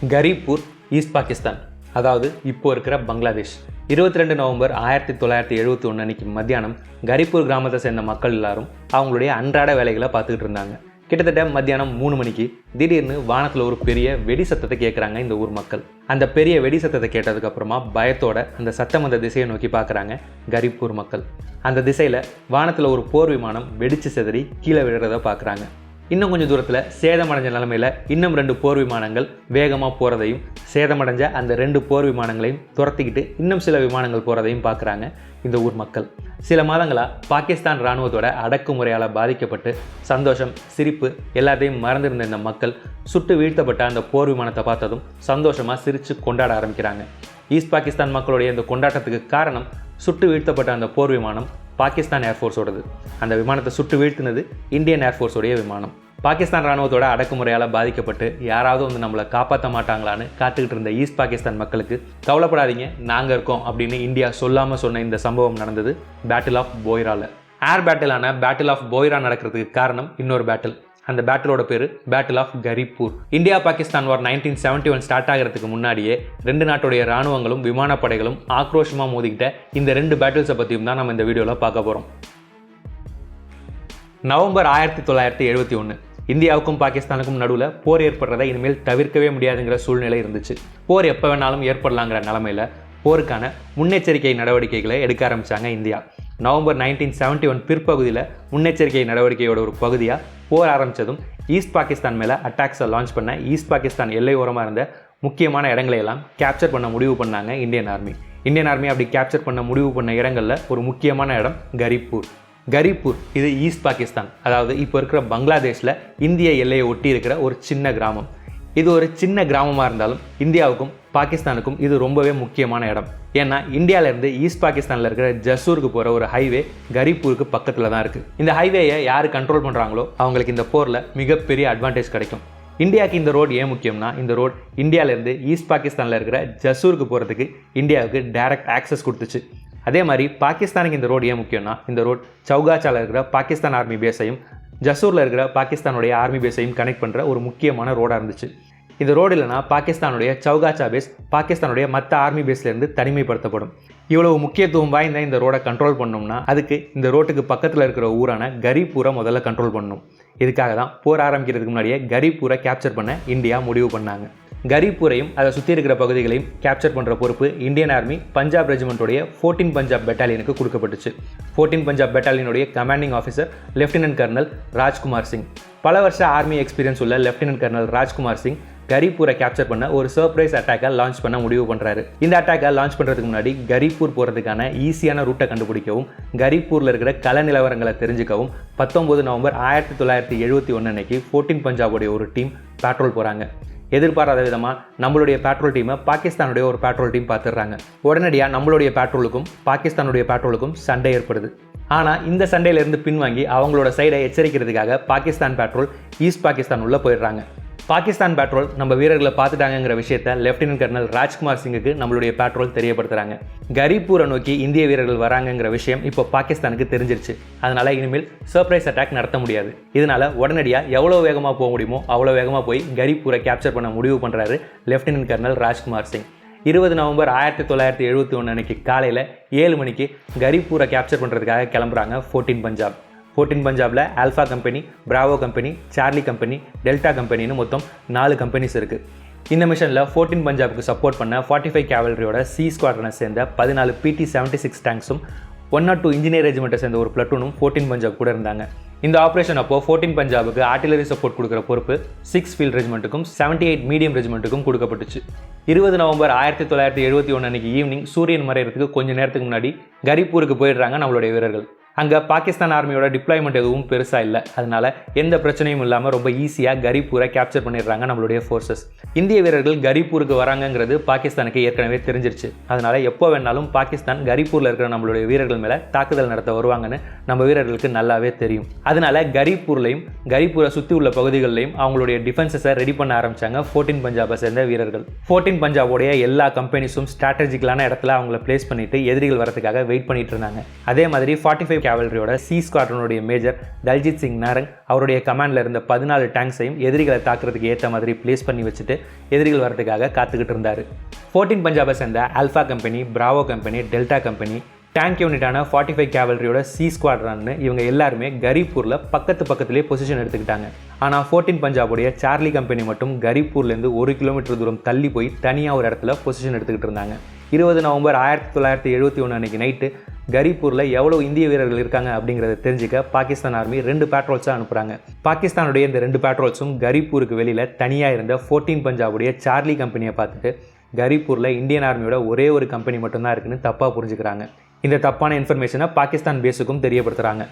கரீப்பூர் east Pakistan, அதாவது இப்போ இருக்கிற பங்களாதேஷ். 22 நவம்பர் 1971 அன்னைக்கு மத்தியானம் கரீப்பூர் கிராமத்தை சேர்ந்த மக்கள் எல்லாரும் அவங்களுடைய அன்றாட வேலைகளை பார்த்துக்கிட்டு இருந்தாங்க. கிட்டத்தட்ட மத்தியானம் 3 மணிக்கு திடீர்னு வானத்தில் ஒரு பெரிய வெடி சத்தத்தை கேட்குறாங்க இந்த ஊர் மக்கள். அந்த பெரிய வெடி சத்தத்தை கேட்டதுக்கப்புறமா பயத்தோட அந்த சத்தம் அந்த திசையை நோக்கி பார்க்குறாங்க கரீப்பூர் மக்கள். அந்த திசையில் வானத்தில் ஒரு போர் விமானம் வெடித்து சிதறி கீழே விழுறதை பார்க்குறாங்க. இன்னும் கொஞ்சம் தூரத்தில் சேதமடைஞ்ச நிலமையில் இன்னும் 2 போர் விமானங்கள் வேகமாக போகிறதையும், சேதமடைஞ்ச அந்த 2 போர் விமானங்களையும் துரத்திக்கிட்டு இன்னும் சில விமானங்கள் போகிறதையும் பார்க்குறாங்க இந்த ஊர் மக்கள். சில மாதங்களாக பாகிஸ்தான் இராணுவத்தோட அடக்குமுறையால் பாதிக்கப்பட்டு சந்தோஷம், சிரிப்பு எல்லாத்தையும் மறந்திருந்த இந்த மக்கள் சுட்டு வீழ்த்தப்பட்ட அந்த போர் விமானத்தை பார்த்ததும் சந்தோஷமாக சிரித்து கொண்டாட ஆரம்பிக்கிறாங்க. ஈஸ்ட் பாகிஸ்தான் மக்களுடைய இந்த கொண்டாட்டத்துக்கு காரணம், சுட்டு வீழ்த்தப்பட்ட அந்த போர் விமானம் பாகிஸ்தான் ஏர்ஃபோர்ஸோடது. அந்த விமானத்தை சுட்டு வீழ்த்தினது இந்தியன் ஏர்ஃபோர்ஸோடைய விமானம். பாகிஸ்தான் இராணுவத்தோட அடக்குமுறையால் பாதிக்கப்பட்டு யாராவது நம்மளை காப்பாற்ற மாட்டாங்களான்னு காத்துக்கிட்டு இருந்த ஈஸ்ட் பாகிஸ்தான் மக்களுக்கு கவலைப்படாதீங்க, நாங்கள் இருக்கோம் அப்படின்னு இந்தியா சொல்லாமல் சொன்ன இந்த சம்பவம் நடந்தது பேட்டில் ஆஃப் போய்ராவில். ஏர் பேட்டிலான பேட்டில் ஆஃப் போய்ரா நடக்கிறதுக்கு காரணம் இன்னொரு பேட்டில். அந்த பேட்டிலோட பேர் battle of Garibpur. India Pakistan war 1971 start ஆகிறதுக்கு முன்னாடியே 2 நாட்டுடைய இராணுவங்களும் விமானப்படைகளும் ஆக்ரோஷமாக மோதிக்கிட்ட இந்த 2 பேட்டில்ஸை பற்றியும் தான் நம்ம இந்த வீடியோவில் பார்க்க போகிறோம். நவம்பர் 1971 இந்தியாவுக்கும் பாகிஸ்தானுக்கும் நடுவில் போர் ஏற்படுறதை இனிமேல் தவிர்க்கவே முடியாதுங்கிற சூழ்நிலை இருந்துச்சு. போர் எப்போ வேணாலும் ஏற்படலாங்கிற நிலமையில் போருக்கான முன்னெச்சரிக்கை நடவடிக்கைகளை எடுக்க ஆரம்பித்தாங்க இந்தியா. நவம்பர் 1971 பிற்பகுதியில் முன்னெச்சரிக்கை நடவடிக்கையோட ஒரு பகுதியாக போர் ஆரம்பித்ததும் ஈஸ்ட் பாகிஸ்தான் மேலே அட்டாக்ஸை லான்ச் பண்ண ஈஸ்ட் பாகிஸ்தான் எல்லை ஓரமாக இருந்த முக்கியமான இடங்களையெல்லாம் கேப்சர் பண்ண முடிவு பண்ணாங்க இந்தியன் ஆர்மி. அப்படி கேப்சர் பண்ண முடிவு பண்ண இடங்களில் ஒரு முக்கியமான இடம் கரீப்பூர். இது ஈஸ்ட் பாகிஸ்தான், அதாவது இப்போ இருக்கிற பங்களாதேஷில் இந்திய எல்லையை ஒட்டி இருக்கிற ஒரு சின்ன கிராமம். இது ஒரு சின்ன கிராமமாக இருந்தாலும் இந்தியாவுக்கும் பாகிஸ்தானுக்கும் இது ரொம்பவே முக்கியமான இடம். ஏன்னா இந்தியாவிலேருந்து ஈஸ்ட் பாகிஸ்தானில் இருக்கிற ஜசூருக்கு போகிற ஒரு ஹைவே கரீப்பூருக்கு பக்கத்தில் தான் இருக்குது. இந்த ஹைவேயை யார் கண்ட்ரோல் பண்ணுறாங்களோ அவங்களுக்கு இந்த போரில் மிகப்பெரிய அட்வான்டேஜ் கிடைக்கும். இந்தியாவுக்கு இந்த ரோடு ஏன் முக்கியம்னா, இந்த ரோடு இந்தியாவிலேருந்து ஈஸ்ட் பாகிஸ்தானில் இருக்கிற ஜசூருக்கு போகிறதுக்கு இந்தியாவுக்கு டைரக்ட் ஆக்சஸ் கொடுத்துச்சு. அதே மாதிரி பாகிஸ்தானுக்கு இந்த ரோடு ஏன் முக்கியம்னா, இந்த ரோடு சௌகாச்சாவில் இருக்கிற பாகிஸ்தான் ஆர்மி பேஸையும் ஜசூரில் இருக்கிற பாகிஸ்தானுடைய ஆர்மி பேஸையும் கனெக்ட் பண்ணுற ஒரு முக்கியமான ரோடாக இருந்துச்சு. இந்த ரோடு இல்லைனா பாகிஸ்தானுடைய சௌகாச்சா பேஸ் பாகிஸ்தானுடைய மற்ற ஆர்மி பேஸ்லேருந்து தனிமைப்படுத்தப்படும். இவ்வளவு முக்கியத்துவம் வாய்ந்த இந்த ரோடை கண்ட்ரோல் பண்ணோம்னா அதுக்கு இந்த ரோட்டுக்கு பக்கத்தில் இருக்கிற ஊரான கரீப்பூரை முதல்ல கண்ட்ரோல் பண்ணணும். இதுக்காக தான் போர் ஆரம்பிக்கிறதுக்கு முன்னாடியே கரீப்பூரை கேப்சர் பண்ண இந்தியா முடிவு பண்ணாங்க. கரீப்பூரையும் அதை சுற்றி இருக்கிற பகுதிகளையும் கேப்சர் பண்ணுற பொறுப்பு இந்தியன் ஆர்மி பஞ்சாப் ரெஜிமெண்ட்டுடைய 14 பஞ்சாப் பெட்டாலியனுக்கு கொடுக்கப்பட்டுச்சு. 14 பஞ்சாப் பெட்டாலியனுடைய commanding officer lieutenant colonel Rajkumar Singh. பல வருஷ ஆர்மி எக்ஸ்பீரியன்ஸ் உள்ள லெஃப்டினன்ட் கர்னல் ராஜ்குமார் சிங் கரீப்பூரை கேப்சர் பண்ண ஒரு சர்ப்ரைஸ் அட்டாக்கை லான்ச் பண்ண முடிவு பண்ணுறாரு. இந்த அட்டாக்கை லான்ச் பண்ணுறதுக்கு முன்னாடி கரீப்பூர் போகிறதுக்கான ஈஸியான ரூட்டை கண்டுபிடிக்கவும், கரீப்பூரில் இருக்கிற கள நிலவரங்களை தெரிஞ்சுக்கவும் 19 நவம்பர் 1971 அன்னைக்கு 14 பஞ்சாபுடைய ஒரு டீம் பேட்ரோல் போகிறாங்க. எதிர்பாராத விதமாக நம்மளுடைய பேட்ரோல் டீமை பாகிஸ்தானுடைய ஒரு பேட்ரோல் டீம் பார்த்துடுறாங்க. உடனடியாக நம்மளுடைய பேட்ரோலுக்கும் பாகிஸ்தானுடைய பேட்ரோலுக்கும் சண்டை ஏற்படுது. ஆனால் இந்த சண்டையிலேருந்து பின்வாங்கி அவங்களோட சைடை எச்சரிக்கிறதுக்காக பாகிஸ்தான் பேட்ரோல் ஈஸ்ட் பாகிஸ்தான் உள்ளே போயிடுறாங்க. பாகிஸ்தான் பேட்ரோல் நம்ம வீரர்களை பார்த்துட்டாங்கிற விஷயத்தை லெஃப்டினன்ட் கர்னல் ராஜ்குமார் சிங்குக்கு நம்மளுடைய பேட்ரோல் தெரியப்படுத்துகிறாங்க. கரீப்பூரை நோக்கி இந்திய வீரர்கள் வராங்கங்கிற விஷயம் இப்போ பாகிஸ்தானுக்கு தெரிஞ்சிருச்சு. அதனால் இனிமேல் சர்ப்ரைஸ் அட்டாக் நடத்த முடியாது. இதனால் உடனடியாக எவ்வளோ வேகமாக போக முடியுமோ அவ்வளோ வேகமாக போய் கரீப்பூரை கேப்சர் பண்ண முடிவு பண்ணுறாரு lieutenant colonel Rajkumar Singh. 20 November 1971 அன்னைக்கு காலையில் 7 மணிக்கு கரீப்பூரை கேப்சர் பண்ணுறதுக்காக கிளம்புறாங்க 14 பஞ்சாப். 14 பஞ்சாபில் alpha company, bravo company, charlie company, delta கம்பெனின்னு மொத்தம் 4 கம்பெனிஸ் இருக்குது. இந்த மிஷனில் 14 பஞ்சாபுக்கு சப்போர்ட் பண்ண 45 கேவலரியோட சி ஸ்குவாட்ரனை சேர்ந்த 14 PT-76 டேங்க்ஸும் 102 இன்ஜினியர் ரெஜிமெண்ட்டை சேர்ந்த ஒரு பிளட்டூனும் 14 பஞ்சாப் கூட இருந்தாங்க. இந்த ஆப்ரேஷன் அப்போ 14 பஞ்சாபுக்கு ஆர்டிலரி சப்போர்ட் கொடுக்குற பொறுப்பு 6 ஃபீல்ட் ரெஜிமெண்ட்டுக்கும் 78 மீடியம் ரெஜிமெண்ட்டுக்கும் கொடுக்கப்பட்டுச்சு. 20 நவம்பர் 1971 அன்னைக்கு ஈவினிங் சூரியன் மறைகிறதுக்கு கொஞ்சம் நேரத்துக்கு முன்னாடி கரீப்பூருக்கு போயிடுறாங்க நம்மளுடைய வீரர்கள். அங்கே பாகிஸ்தான் ஆர்மியோட டிப்ளாய்மெண்ட் எதுவும் பெருசாக இல்லை. அதனால் எந்த பிரச்சனையும் இல்லாமல் ரொம்ப ஈஸியாக கரீப்பூரை கேப்சர் பண்ணிடுறாங்க நம்மளுடைய ஃபோர்ஸஸ். இந்திய வீரர்கள் கரீப்பூருக்கு வராங்கங்கிறது பாகிஸ்தானுக்கு ஏற்கனவே தெரிஞ்சிருச்சு. அதனால் எப்போ வேணாலும் பாகிஸ்தான் கரீப்பூரில் இருக்கிற நம்மளுடைய வீரர்கள் மேலே தாக்குதல் நடத்த வருவாங்கன்னு நம்ம வீரர்களுக்கு நல்லாவே தெரியும். அதனால் கரீப்பூர்லையும் கரீப்பூரை சுற்றி உள்ள பகுதிகளிலையும் அவங்களுடைய டிஃபென்சஸை ரெடி பண்ண ஆரம்பித்தாங்க 14 பஞ்சாபை சேர்ந்த வீரர்கள். 14 பஞ்சாபோடைய எல்லா கம்பெனிஸும் ஸ்ட்ராட்டஜிக்கலான இடத்துல அவங்கள பிளேஸ் பண்ணிட்டு எதிரிகள் வரதுக்காக வெயிட் பண்ணிட்டு இருந்தாங்க. அதே மாதிரி 45 கேவலரியோட சி ஸ்குவாட்ரனுடைய மேஜர் தல்ஜித் சிங் நாரங் அவருடைய கமாண்டில் இருந்த 14 டேங்க்ஸையும் எதிரிகளை தாக்குறதுக்கு ஏற்ற மாதிரி பிளேஸ் பண்ணி வச்சுட்டு எதிரிகள் வரதுக்காக காத்துக்கிட்டு இருந்தார். 14 பஞ்சாபை சேர்ந்த alpha company, bravo company, delta company, tank யூனிட்டான 45 கேவலரியோட சி ஸ்குவாட்ரன்னு இவங்க எல்லாருமே கரீப்பூரில் பக்கத்துலேயே பொசிஷன் எடுத்துக்கிட்டாங்க. ஆனால் 14 பஞ்சாபுடைய சார்லி கம்பெனி மட்டும் கரீப்பூர்லேருந்து 1 கிலோமீட்டர் தூரம் தள்ளி போய் தனியாக ஒரு இடத்துல பொசிஷன் எடுத்துக்கிட்டு இருந்தாங்க. 20 நவம்பர் 1971 அன்றைக்கி நைட்டு கரீப்பூரில் எவ்வளோ இந்திய வீரர்கள் இருக்காங்க அப்படிங்கிறத தெரிஞ்சுக்க பாகிஸ்தான் ஆர்மி 2 பேட்ரோல்ஸாக அனுப்புகிறாங்க. பாகிஸ்தானுடைய இந்த 2 பேட்ரோல்ஸும் கரீப்பூருக்கு வெளியில் தனியாக இருந்த 14 பஞ்சாபுடைய சார்லி கம்பெனியை பார்த்துட்டு கரீப்பூரில் இந்தியன் ஆர்மியோட ஒரே ஒரு கம்பெனி மட்டும்தான் இருக்குன்னு தப்பாக புரிஞ்சுக்கிறாங்க. இந்த தப்பான இன்ஃபர்மேஷனை பாகிஸ்தான் பேஸுக்கும் தெரியப்படுத்துகிறாங்க.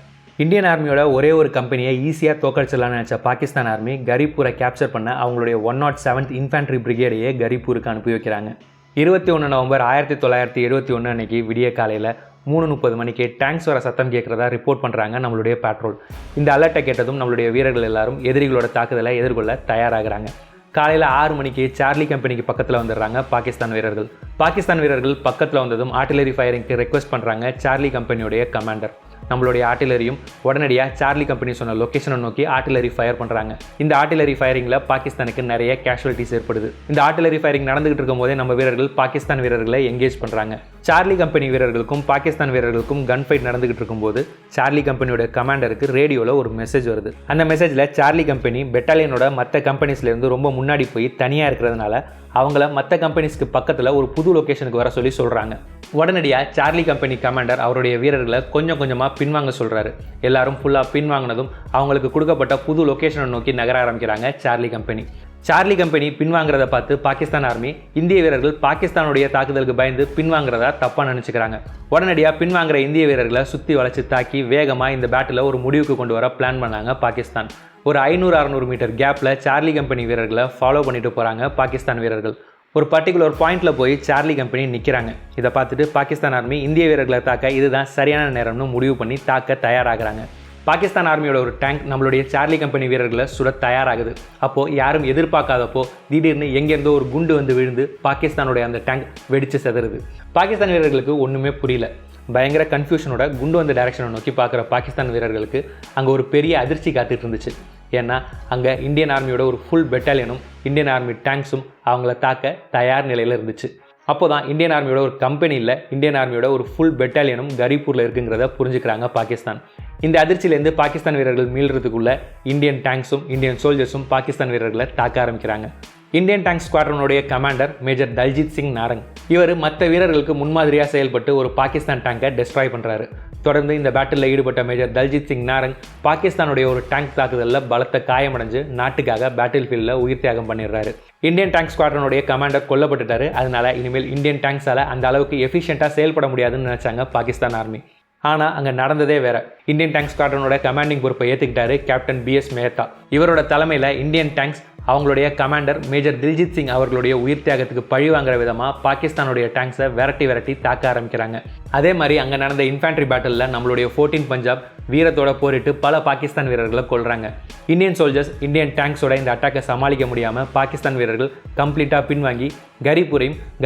இந்தியன் ஆர்மியோட ஒரே ஒரு கம்பெனியை ஈஸியாக தோக்கடிச்சிடலான்னு நினச்ச பாகிஸ்தான் ஆர்மி கரீப்பூரை கேப்சர் பண்ண அவங்களுடைய 107th இன்ஃபேண்ட்ரி பிரிகேடையே கரீப்பூருக்கு அனுப்பி வைக்கிறாங்க. 21 நவம்பர் 1971 அன்னைக்கு விடிய காலையில் 3:30 மணிக்கு டேங்க்ஸ் வர சத்தம் கேட்குறதா ரிப்போர்ட் பண்ணுறாங்க நம்மளுடைய பேட்ரோல். இந்த அலர்ட்டை கேட்டதும் நம்மளுடைய வீரர்கள் எல்லாரும் எதிரிகளோட தாக்குதலை எதிர்கொள்ள தயாராகிறாங்க. காலையில் 6 மணிக்கு சார்லி கம்பெனிக்கு பக்கத்தில் வந்துடுறாங்க பாகிஸ்தான் வீரர்கள். பாகிஸ்தான் வீரர்கள் பக்கத்தில் வந்ததும் ஆர்ட்டிலரி ஃபயரிங்க்கு ரெக்வஸ்ட் பண்ணுறாங்க சார்லி கம்பெனியுடைய கமாண்டர். நம்மளுடைய ஆர்ட்டிலரியும் உடனடியாக சார்லி கம்பெனி சொன்ன லொக்கேஷனை நோக்கி ஆர்ட்டிலரி ஃபயர் பண்ணுறாங்க. இந்த ஆர்ட்டிலரி ஃபயரிங்கில் பாகிஸ்தானுக்கு நிறைய கேஷுவலிட்டிஸ் ஏற்படுது. இந்த ஆர்ட்டிலரி ஃபயரிங் நடந்துகிட்டு இருக்கும் போதே நம்ம வீரர்கள் பாகிஸ்தான் வீரர்களை எங்கேஜ் பண்ணுறாங்க. சார்லி கம்பெனி வீரர்களுக்கும் பாகிஸ்தான் வீரர்களுக்கும் கன் ஃபைட் நடந்துகிட்டு இருக்கும்போது சார்லி கம்பெனியோட கமாண்டருக்கு ரேடியோவில் ஒரு மெசேஜ் வருது. அந்த மெசேஜில் சார்லி கம்பெனி பெட்டாலியனோட மற்ற கம்பெனிஸ்லேருந்து ரொம்ப முன்னாடி போய் தனியாக இருக்கிறதுனால அவங்கள மற்ற கம்பெனிஸ்க்கு பக்கத்தில் ஒரு புது லொக்கேஷனுக்கு வர சொல்லி சொல்கிறாங்க. உடனடியாக சார்லி கம்பெனி கமாண்டர் அவருடைய வீரர்களை கொஞ்சம் கொஞ்சமாக பின்வாங்க சொல்கிறாரு. எல்லாரும் ஃபுல்லாக பின்வாங்கினதும் அவங்களுக்கு கொடுக்கப்பட்ட புது லொக்கேஷனை நோக்கி நகர ஆரம்பிக்கிறாங்க சார்லி கம்பெனி. சார்லி கம்பெனி பின்வாங்கிறத பார்த்து பாகிஸ்தான் ஆர்மி இந்திய வீரர்கள் பாகிஸ்தானுடைய தாக்குதலுக்கு பயந்து பின்வாங்கிறதா தப்பாக நினச்சிக்கிறாங்க. உடனடியாக பின்வாங்குற இந்திய வீரர்களை சுற்றி வளைச்சி தாக்கி வேகமாக இந்த பேட்டில் ஒரு முடிவுக்கு கொண்டு வர பிளான் பண்ணாங்க பாகிஸ்தான். ஒரு 500-600 மீட்டர் கேப்பில் சார்லி கம்பெனி வீரர்களை ஃபாலோ பண்ணிட்டு போகிறாங்க பாகிஸ்தான் வீரர்கள். ஒரு பர்டிகுலர் பாயிண்டில் போய் சார்லி கம்பெனி நிற்கிறாங்க. இதை பார்த்துட்டு பாகிஸ்தான் ஆர்மி இந்திய வீரர்களை தாக்க இதுதான் சரியான நேரம்னு முடிவு பண்ணி தாக்க தயாராகிறாங்க. பாகிஸ்தான் ஆர்மியோட ஒரு டேங்க் நம்மளுடைய சார்லி கம்பெனி வீரர்களை சுட தயாராகுது. அப்போது யாரும் எதிர்பார்க்காதப்போ திடீர்னு எங்கேருந்தோ ஒரு குண்டு வந்து விழுந்து பாகிஸ்தானுடைய அந்த டேங்க் வெடித்து செதறுது. பாகிஸ்தான் வீரர்களுக்கு ஒன்றுமே புரியல. பயங்கர கன்ஃபியூஷனோட குண்டு வந்த டைரக்ஷனை நோக்கி பார்க்குற பாகிஸ்தான் வீரர்களுக்கு அங்கே ஒரு பெரிய அதிர்ச்சி காத்துட்டு இருந்துச்சு. ஏன்னா அங்கே இந்தியன் ஆர்மியோட ஒரு ஃபுல் பெட்டாலியனும் இந்தியன் ஆர்மி டேங்க்ஸும் அவங்கள தாக்க தயார் நிலையில் இருந்துச்சு. அப்போ தான் இந்தியன் ஆர்மியோட ஒரு கம்பெனி இல்லை, இந்தியன் ஆர்மியோட ஒரு ஃபுல் பெட்டாலியனும் கரீப்பூரில் இருக்குங்கிறத புரிஞ்சுக்கிறாங்க பாகிஸ்தான். இந்த அதிர்ச்சியிலேருந்து பாகிஸ்தான் வீரர்கள் மீள்றதுக்குள்ள இந்தியன் டேங்க்ஸும் இந்தியன் சோல்ஜர்ஸும் பாகிஸ்தான் வீரர்களை தாக்க ஆரம்பிக்கிறாங்க. இந்தியன் டேங்க் ஸ்குவாட்ரனுடைய கமாண்டர் மேஜர் தல்ஜித் சிங் நாரங். இவர் மற்ற வீரர்களுக்கு முன்மாதிரியாக செயல்பட்டு ஒரு பாகிஸ்தான் டேங்கை டெஸ்ட்ராய் பண்ணுறாரு. தொடர்ந்து இந்த பேட்டில் ஈடுபட்ட மேஜர் தல்ஜித் சிங் நாரங் பாகிஸ்தானுடைய ஒரு டேங்க் தாக்குதலில் பலத்த காயமடைஞ்சு நாட்டுக்காக பேட்டில் ஃபீல்டில் உயிர் தியாகம் பண்ணிடுறாரு. இந்தியன் டேங்க் ஸ்குவாட்ரனுடைய கமாண்டர் கொல்லப்பட்டுட்டாரு. அதனால இனிமேல் இந்தியன் டேங்க்ஸால் அந்த அளவுக்கு எஃபிஷியண்ட்டாக செயல்பட முடியாதுன்னு நினச்சாங்க பாகிஸ்தான் ஆர்மி. ஆனால் அங்கே நடந்ததே வேற. இந்தியன் டேங்க் ஸ்குவாட்ரனோட கமாண்டிங் பொறுப்பை ஏற்றுக்கிட்டாரு கேப்டன் BS மேத்தா. இவரோட தலைமையில் இந்தியன் டேங்க்ஸ் அவங்களுடைய கமாண்டர் மேஜர் தில்ஜித் சிங் அவர்களுடைய உயிர் தியாகத்துக்கு பழி வாங்குற விதமாக பாகிஸ்தானுடைய டேங்க்ஸை விரட்டி தாக்க ஆரம்பிக்கிறாங்க. அதே மாதிரி அங்கே நடந்த இன்ஃபேண்ட்ரி பேட்டலில் நம்மளுடைய 14 பஞ்சாப் வீரத்தோட போரிட்டு பல பாகிஸ்தான் வீரர்களை கொல்றாங்க. இந்தியன் சோல்ஜர்ஸ் இந்தியன் டேங்க்ஸோட இந்த அட்டாக்கை சமாளிக்க முடியாமல் பாகிஸ்தான் வீரர்கள் கம்ப்ளீட்டாக பின்வாங்கி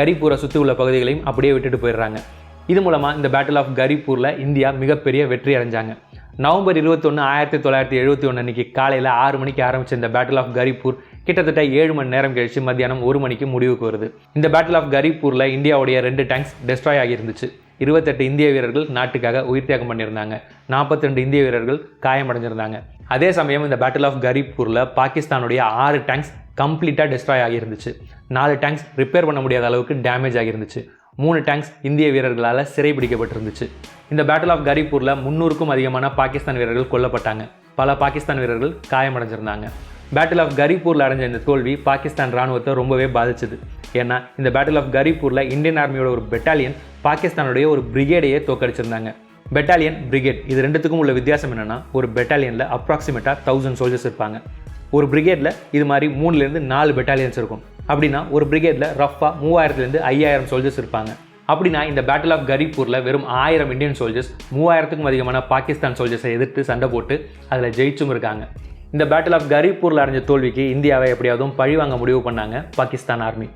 கரீப்பூரை சுற்றி உள்ள பகுதிகளையும் அப்படியே விட்டுட்டு போயிடுறாங்க. இது மூலமாக இந்த பேட்டில் ஆஃப் கரீப்பூரில் இந்தியா மிகப்பெரிய வெற்றி அடைஞ்சாங்க. நவம்பர் 21, 1971 அன்றைக்கி காலையில் 6 மணிக்கு ஆரம்பித்த இந்த பேட்டில் ஆஃப் கரீப்பூர் கிட்டத்தட்ட 7 மணி நேரம் கழித்து மத்தியானம் 1 மணிக்கு முடிவுக்கு வருது. இந்த பேட்டில் ஆஃப் கரீப்பூரில் இந்தியாவுடைய 2 டேங்க்ஸ் டெஸ்ட்ராய் ஆகியிருந்துச்சு. 28 இந்திய வீரர்கள் நாட்டுக்காக உயிர் தியாகம் பண்ணியிருந்தாங்க. 42 இந்திய வீரர்கள் காயமடைஞ்சிருந்தாங்க. அதே சமயம் இந்த பேட்டில் ஆஃப் கரீப்பூரில் பாகிஸ்தானுடைய 6 டேங்க்ஸ் கம்ப்ளீட்டாக டெஸ்ட்ராய் ஆகியிருந்துச்சு. 4 டேங்க்ஸ் ரிப்பேர் பண்ண முடியாத அளவுக்கு டேமேஜ் ஆகியிருந்துச்சு. 3 டேங்க்ஸ் இந்திய வீரர்களால் சிறைபிடிக்கப்பட்டிருந்துச்சு. இந்த பேட்டில் ஆஃப் கரீப்பூரில் 300க்கும் அதிகமான பாகிஸ்தான் வீரர்கள் கொல்லப்பட்டாங்க. பல பாகிஸ்தான் வீரர்கள் காயமடைஞ்சிருந்தாங்க. பேட்டில் ஆஃப் கரீப்பூரில் அடைஞ்ச இந்த தோல்வி பாகிஸ்தான் ராணுவத்தை ரொம்பவே பாதிச்சது. ஏன்னா இந்த பேட்டில் ஆஃப் கரீப்பூரில் இந்தியன் ஆர்மியோட ஒரு பெட்டாலியன் பாகிஸ்தானுடைய ஒரு பிரிகேடையே தோக்கடிச்சிருந்தாங்க. பெட்டாலியன், பிரிகேட் இது ரெண்டுத்துக்கும் உள்ள வித்தியாசம் என்னென்னா, ஒரு பெட்டாலியனில் அப்ராக்சிமேட்டாக 1000 சோல்ஜர்ஸ் இருப்பாங்க. ஒரு பிரிகேடில் இது மாதிரி 3லேருந்து 4 பெட்டாலியன்ஸ் இருக்கும். அப்படின்னா ஒரு பிரிகேடில் ரஃபாக 3000லேருந்து 5000 சோல்ஜர்ஸ் இருப்பாங்க. அப்படின்னா இந்த பேட்டில் ஆஃப் கரீப்பூரில் வெறும் 1000 இந்தியன் சோல்ஜர்ஸ் 3000க்கும் அதிகமான பாகிஸ்தான் சோல்ஜர்ஸை எதிர்த்து சண்டை போட்டு அதில் ஜெயிச்சும் இருக்காங்க. இந்த பேட்டில் ஆஃப் கரீப்பூரில் அடைஞ்ச தோல்விக்கு இந்தியாவை எப்படியாவது பழிவாங்க முடிவு பண்ணாங்க பாகிஸ்தான் ஆர்மி.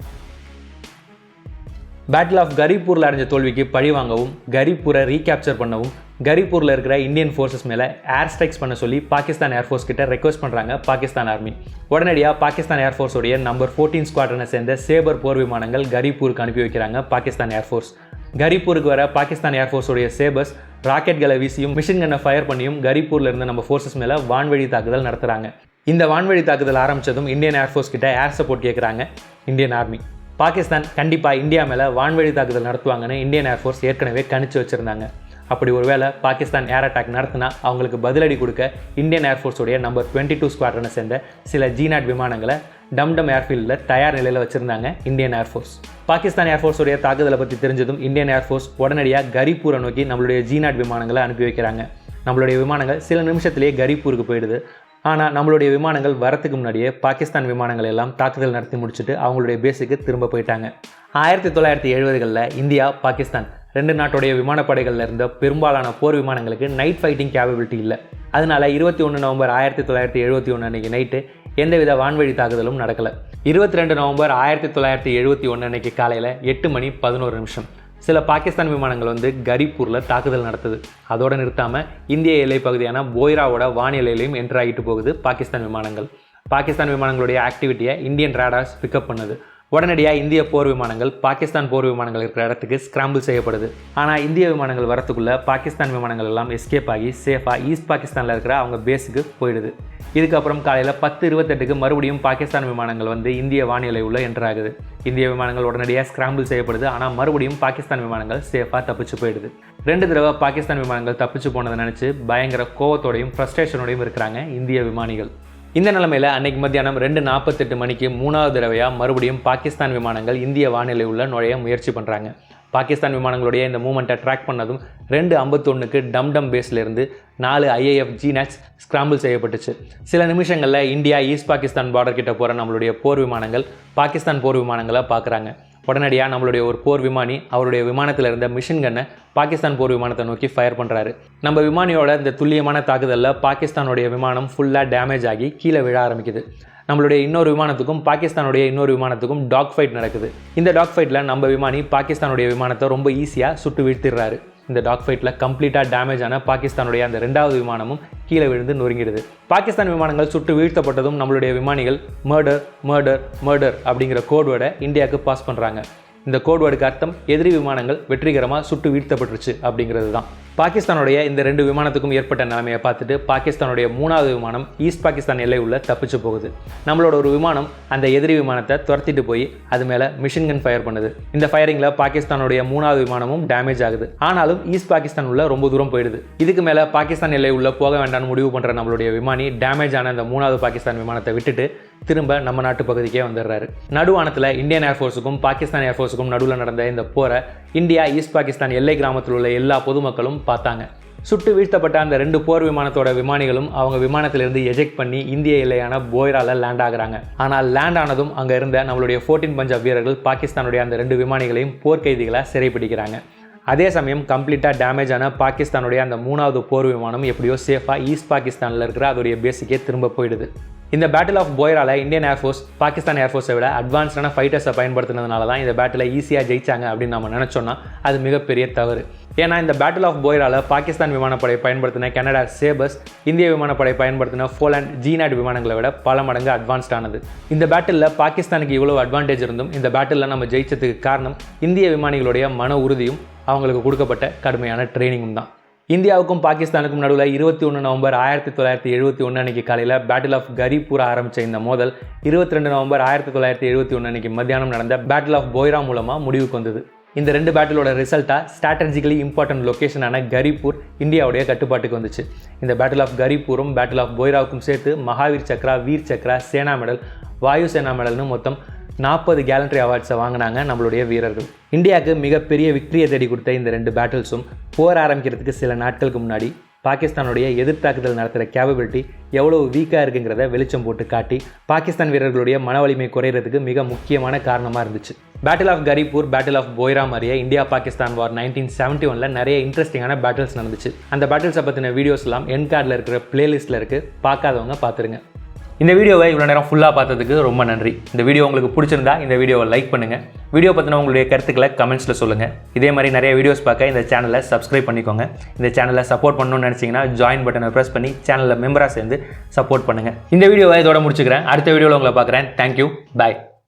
பேட்டில் ஆஃப் கரீப்பூரில் அடைஞ்ச தோல்விக்கு பழிவாங்கவும் கரீப்பூரை ரீகேப்சர் பண்ணவும் கரிப்பூரில் இருக்கிற இந்தியன் ஃபோர்ஸஸ் மேலே ஏர் ஸ்ட்ரைக்ஸ் பண்ண சொல்லி பாகிஸ்தான் ஏர்ஃபோர்ஸ் கிட்ட ரெக்வஸ்ட் பண்ணுறாங்க பாகிஸ்தான் ஆர்மி. உடனடியாக பாகிஸ்தான் ஏர்ஃபோர்ஸோடைய நம்பர் 14 ஸ்குவாட்ரனை சேர்ந்த சேபர் போர் விமானங்கள் கரிப்பூருக்கு அனுப்பி வைக்கிறாங்க பாகிஸ்தான் ஏர்ஃபோர்ஸ். கரிப்பூருக்கு வர பாகிஸ்தான் ஏர்ஃபோர்ஸோடைய சேபர்ஸ் ராக்கெட்களை வீசியும் மிஷின் கன்னை ஃபயர் பண்ணியும் கரிப்பூரில் இருந்து நம்ம ஃபோர்ஸஸ் மேலே வான்வழி தாக்குதல் நடத்துகிறாங்க. இந்த வான்வழி தாக்குதல் ஆரம்பித்ததும் இந்தியன் ஏர்ஃபோர்ஸ் கிட்ட ஏர் சப்போர்ட் கேட்குறாங்க இந்தியன் ஆர்மி. பாகிஸ்தான் கண்டிப்பாக இந்தியா மேலே வான்வழி தாக்குதல் நடத்துவாங்கன்னு இந்தியன் ஏர்ஃபோர்ஸ் ஏற்கனவே கணிச்சு வச்சுருந்தாங்க. அப்படி ஒருவேளை பாகிஸ்தான் ஏர் அட்டாக் நடத்தினா அவங்களுக்கு பதிலடி கொடுக்க இந்தியன் ஏர்ஃபோர்ஸோடைய நம்பர் 22 ஸ்குவாட்ரனை சேர்ந்த சில ஜீனாட் விமானங்களை டம்டம் ஏர்ஃபீல்டில் தயார் நிலையில் வச்சுருந்தாங்க இந்தியன் ஏர்ஃபோர்ஸ். பாகிஸ்தான் ஏர்ஃபோர்ஸோடைய தாக்குதலை பற்றி தெரிஞ்சதும் இந்தியன் ஏர்ஃபோர்ஸ் உடனடியாக கரிப்பூரை நோக்கி நம்மளுடைய ஜீனாட் விமானங்களை அனுப்பி வைக்கிறாங்க. நம்மளுடைய விமானங்கள் சில நிமிஷத்துலேயே கரிப்பூருக்கு போயிடுது. ஆனால் நம்மளுடைய விமானங்கள் வரத்துக்கு முன்னாடியே பாகிஸ்தான் விமானங்கள் எல்லாம் தாக்குதல் நடத்தி முடிச்சுட்டு அவங்களுடைய பேஸுக்கு திரும்ப போயிட்டாங்க. 1970களில் இந்தியா, பாகிஸ்தான் ரெண்டு நாட்டுடைய விமானப்படைகளில் இருந்த பெரும்பாலான போர் விமானங்களுக்கு நைட் ஃபைட்டிங் கேப்பபிலிட்டி இல்லை. அதனால 21 நவம்பர் 1971 அன்றைக்கி நைட்டு எந்தவித வான்வழி தாக்குதலும் நடக்கலை. 22 நவம்பர் 1971 அன்றைக்கி காலையில் 8:11 சில பாகிஸ்தான் விமானங்கள் கரிப்பூரில் தாக்குதல் நடத்துது. அதோடு நிறுத்தாமல் இந்திய எல்லை பகுதியான போய்ராவோட வானிலையிலையும் என்ட்ரு ஆகிட்டு போகுது பாகிஸ்தான் விமானங்கள். பாகிஸ்தான் விமானங்களுடைய ஆக்டிவிட்டியை இந்தியன் ரேடார்ஸ் பிக்கப் பண்ணுது. உடனடியாக இந்திய போர் விமானங்கள் பாகிஸ்தான் போர் விமானங்கள் இருக்கிற இடத்துக்கு ஸ்கிராம்பிள் செய்யப்படுது. ஆனால் இந்திய விமானங்கள் வரத்துக்குள்ளே பாகிஸ்தான் விமானங்கள் எல்லாம் எஸ்கேப் ஆகி சேஃபாக ஈஸ்ட் பாகிஸ்தானில் இருக்கிற அவங்க பேஸுக்கு போயிடுது. இதுக்கப்புறம் காலையில் 10:28க்கு மறுபடியும் பாகிஸ்தான் விமானங்கள் இந்திய வானிலை உள்ள என்ட்ரு ஆகுது. இந்திய விமானங்கள் உடனடியாக ஸ்கிராம்பிள் செய்யப்படுது. ஆனால் மறுபடியும் பாகிஸ்தான் விமானங்கள் சேஃபாக தப்பிச்சு போயிடுது. 2 தடவை பாகிஸ்தான் விமானங்கள் தப்பிச்சு போனதை நினச்சி பயங்கர கோவத்தோடையும் ஃப்ரஸ்ட்ரேஷனோடையும் இருக்கிறாங்க இந்திய விமானிகள். இந்த நிலைமையில் அன்னைக்கு மத்தியானம் 2:48 மணிக்கு 3வது தடவையாக மறுபடியும் பாகிஸ்தான் விமானங்கள் இந்திய வானிலை உள்ள நுழைய முயற்சி பண்ணுறாங்க. பாகிஸ்தான் விமானங்களுடைய இந்த மூமெண்ட்டை ட்ராக் பண்ணதும் 2:51க்கு டம்டம் பேஸ்லேருந்து 4 IAF ஜீனாட்ஸ் ஸ்கிராம்பிள் செய்யப்பட்டுச்சு. சில நிமிஷங்களில் இந்தியா ஈஸ்ட் பாகிஸ்தான் பார்டர் கிட்ட போகிற நம்மளுடைய போர் விமானங்கள் பாகிஸ்தான் போர் விமானங்களை பார்க்குறாங்க. உடனடியாக நம்மளுடைய ஒரு போர் விமானி அவருடைய விமானத்தில் இருந்த மிஷின் கன்னை பாகிஸ்தான் போர் விமானத்தை நோக்கி ஃபயர் பண்ணுறாரு. நம்ம விமானியோட இந்த துல்லியமான தாக்குதலில் பாகிஸ்தானுடைய விமானம் ஃபுல்லாக டேமேஜ் ஆகி கீழே விழ ஆரம்பிக்குது. நம்மளுடைய இன்னொரு விமானத்துக்கும் பாகிஸ்தானுடைய இன்னொரு விமானத்துக்கும் டாக் ஃபைட் நடக்குது. இந்த டாக் ஃபைட்டில் நம்ம விமானி பாகிஸ்தானுடைய விமானத்தை ரொம்ப ஈஸியாக சுட்டு வீழ்த்திடுறாரு. இந்த டாக் ஃபைட்டில் கம்ப்ளீட்டாக டேமேஜ் ஆன பாகிஸ்தானுடைய அந்த 2வது விமானமும் கீழே விழுந்து நொறுங்கிடுது. பாகிஸ்தான் விமானங்கள் சுட்டு வீழ்த்தப்பட்டதும் நம்மளுடைய விமானிகள் மர்டர் மர்டர் மர்டர் அப்படிங்கிற கோட்வேர்டை இந்தியாவுக்கு பாஸ் பண்ணுறாங்க. இந்த கோட்வேர்டுக்கு அர்த்தம் எதிரி விமானங்கள் வெற்றிகரமாக சுட்டு வீழ்த்தப்பட்டுருச்சு அப்படிங்கிறது தான். பாகிஸ்தானுடைய இந்த 2 விமானத்துக்கும் ஏற்பட்ட நிலைமையை பார்த்துட்டு பாகிஸ்தானுடைய 3வது விமானம் ஈஸ்ட் பாகிஸ்தான் எல்லை உள்ள தப்பிச்சு போகுது. நம்மளோட ஒரு விமானம் அந்த எதிரி விமானத்தை துரத்திட்டு போய் அது மேலே மிஷின் கன் ஃபயர் பண்ணுது. இந்த ஃபயரிங்கில் பாகிஸ்தானுடைய 3வது விமானமும் டேமேஜ் ஆகுது. ஆனாலும் ஈஸ்ட் பாகிஸ்தான் உள்ள ரொம்ப தூரம் போயிடுது. இதுக்கு மேலே பாகிஸ்தான் எல்லை உள்ள போக வேண்டாம்னு முடிவு பண்ணுற நம்மளுடைய விமானி டேமேஜ் ஆன அந்த 3வது பாகிஸ்தான் விமானத்தை விட்டுட்டு திரும்ப நம்ம நாட்டு பகுதிக்கே வந்துடுறாரு. நடுவானத்தில் இந்தியன் ஏர்ஃபோர்ஸுக்கும் பாகிஸ்தான் ஏர்ஃபோர்ஸுக்கும் நடுவில் நடந்த இந்த போரை இந்தியா ஈஸ்ட் பாகிஸ்தான் எல்லை கிராமத்தில் உள்ள எல்லா பொதுமக்களும் பார்த்தாங்க. சுட்டு வீழ்த்தப்பட்ட அந்த 2 போர் விமானத்தோட விமானிகளும் அவங்க விமானத்திலிருந்து எஜெக்ட் பண்ணி இந்திய எல்லையான போய்ரால லேண்ட் ஆகுறாங்க. ஆனால் லேண்ட் ஆனதும் அங்கே இருந்த நம்மளுடைய 14 பஞ்சாப் வீரர்கள் பாகிஸ்தானுடைய அந்த 2 விமானிகளையும் போர்க்கைதிகளாக சிறைப்பிடிக்கிறாங்க. அதே சமயம் கம்ப்ளீட்டாக டேமேஜ் ஆன பாகிஸ்தானுடைய அந்த 3வது போர் விமானம் எப்படியோ சேஃபாக ஈஸ்ட் பாகிஸ்தானில் இருக்கிற அதோடைய பேஸுக்கே திரும்ப போயிடுது. இந்த பேட்டில் ஆஃப் போய்ரால இந்தியன் ஏர்ஃபோர்ஸ் பாகிஸ்தான் ஏர்ஃபோர்ஸை விட அட்வான்ஸ்டான ஃபைட்டர்ஸை பயன்படுத்தினதுனால தான் இந்த பேட்டில் ஈஸியாக ஜெயிச்சாங்க அப்படின்னு நம்ம நினச்சோன்னா அது மிகப்பெரிய தவறு. ஏன்னா இந்த பேட்டில் ஆஃப் போய்ரால பாகிஸ்தான் விமானப்படை பயன்படுத்தின கனடா சேபர்ஸ் இந்திய விமானப்படை பயன்படுத்தின போலாண்ட் ஜீனாட் விமானங்களை விட பல மடங்கு அட்வான்ஸ்டானது. இந்த பேட்டிலில் பாகிஸ்தானுக்கு இவ்வளோ அட்வான்டேஜ் இருந்தும் இந்த பேட்டிலில் நம்ம ஜெயிச்சதுக்கு காரணம் இந்திய விமானிகளுடைய மன உறுதியும் அவங்களுக்கு கொடுக்கப்பட்ட கடுமையான ட்ரைனிங்கும் தான். இந்தியாவுக்கும் பாகிஸ்தானுக்கும் நடுவில் 21 நவம்பர் 1971 அன்றைக்கி காலையில் பேட்டில் ஆஃப் கரிப்பூர் ஆரம்பித்த இந்த மோதல் 22 நவம்பர் 1971 அன்றைக்கி மத்தியானம் நடந்த பேட்டில் ஆஃப் போய்ரா மூலமாக முடிவுக்கு வந்தது. இந்த 2 பேட்டிலோட ரிசல்ட்டாக ஸ்ட்ராட்டஜிக்கலி இம்பார்ட்டன்ட் லொக்கேஷனான கரிப்பூர் இந்தியாவுடைய கட்டுப்பாட்டுக்கு வந்துச்சு. இந்த பேட்டில் ஆஃப் கரிப்பூரும் பேட்டில் ஆஃப் போய்ராவுக்கும் சேர்த்து மகாவீர் சக்ரா, வீர் சக்ரா, சேனா மெடல், வாயு சேனா மெடல்னு மொத்தம் 40 கேலண்ட்ரி அவார்ட்ஸை வாங்கினாங்க நம்மளுடைய வீரர்கள். இந்தியாவுக்கு மிகப்பெரிய விக்டரியை தேடி கொடுத்த இந்த 2 பேட்டில்ஸும் போர் ஆரம்பிக்கிறதுக்கு சில நாட்களுக்கு முன்னாடி பாகிஸ்தானுடைய எதிர்த்தாக்குதல் நடத்துகிற கேப்பபிலிட்டி எவ்வளோ வீக்காக இருக்குங்கிறத வெளிச்சம் போட்டு காட்டி பாகிஸ்தான் வீரர்களுடைய மன வலிமை குறையிறதுக்கு மிக முக்கியமான காரணமாக இருந்துச்சு. Battle of Garibpur, battle of Boyra மாதிரியே இந்தியா பாகிஸ்தான் வார் 1971 நிறைய இன்ட்ரெஸ்டிங்கான பேட்டில்ஸ் நடந்துச்சு. அந்த பேட்டில்ஸை பற்றின வீடியோஸ் எல்லாம் என் கார்டில் இருக்கிற பிளேலிஸ்ட்டில் இருக்குது, பார்க்காதவங்க பார்த்துருங்க. இந்த வீடியோவை இவ்வளோ நேரம் ஃபுல்லாக பார்த்ததுக்கு ரொம்ப நன்றி. இந்த வீடியோ உங்களுக்கு பிடிச்சிருந்தா இந்த வீடியோவை லைக் பண்ணுங்கள். வீடியோ பற்றின உங்களுடைய கருத்துக்களை கமெண்ட்ஸில் சொல்லுங்கள். இதே மாதிரி நிறைய வீடியோஸ் பார்க்க இந்த சேனலை சப்ஸ்கிரைப் பண்ணிக்கோங்க. இந்த சேனலை சப்போர்ட் பண்ணணும்னு நினச்சிங்கன்னா ஜாயின் பட்டனை ப்ரெஸ் பண்ணி சேனலில் மெம்பராக சேர்ந்து சப்போர்ட் பண்ணுங்கள். இந்த வீடியோவை இதோட முடிச்சுக்கிறேன். அடுத்த வீடியோவில் உங்களை பார்க்குறேன். தேங்க்யூ. பாய்.